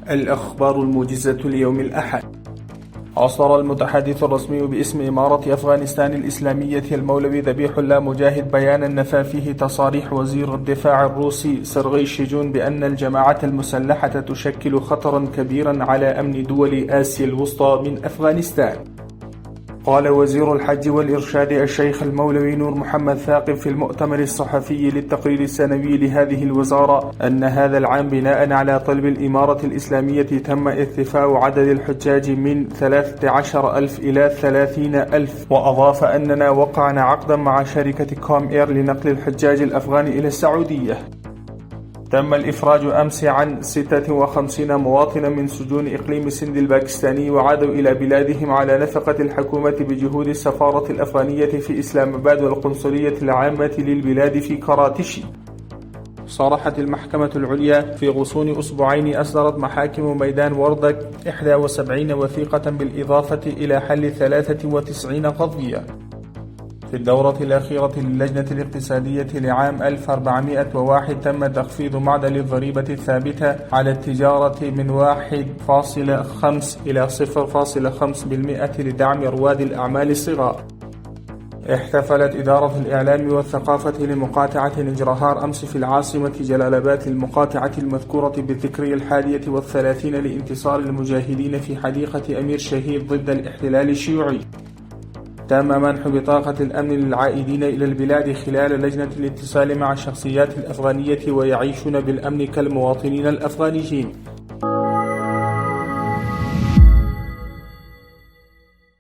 الأخبار الموجزة اليوم الأحد. أصدر المتحدث الرسمي باسم إمارة أفغانستان الإسلامية المولوي ذبيح الله مجاهد بيانا نفى فيه تصاريح وزير الدفاع الروسي سيرغي شيجون بأن الجماعة المسلحة تشكل خطرا كبيرا على أمن دول آسيا الوسطى من أفغانستان. قال وزير الحج والإرشاد الشيخ المولوي نور محمد ثاقب في المؤتمر الصحفي للتقرير السنوي لهذه الوزارة أن هذا العام بناء على طلب الإمارة الإسلامية تم ارتفاع عدد الحجاج من 13,000 إلى 30,000، وأضاف أننا وقعنا عقدا مع شركة كوم إير لنقل الحجاج الأفغان إلى السعودية. تم الإفراج أمس عن 56 مواطنا من سجون إقليم سند الباكستاني وعادوا إلى بلادهم على نفقة الحكومة بجهود السفارة الأفغانية في إسلام آباد والقنصلية العامة للبلاد في كراتشي. صرحت المحكمة العليا في غصون أسبوعين أصدرت محاكم ميدان وردك 71 وثيقة بالإضافة إلى حل 93 قضية. في الدورة الأخيرة للجنة الاقتصادية لعام 1401 تم تخفيض معدل الضريبة الثابتة على التجارة من 1.5 إلى 0.5% لدعم رواد الأعمال الصغار. احتفلت إدارة الإعلام والثقافة لمقاطعة نجرهار أمس في العاصمة جلال آباد المقاطعة المذكورة بالذكرى 31 لانتصار المجاهدين في حديقة أمير شهيد ضد الاحتلال الشيوعي. تم منح بطاقة الأمن للعائدين إلى البلاد خلال لجنة الاتصال مع الشخصيات الأفغانية ويعيشون بالأمن كالمواطنين الأفغانيين.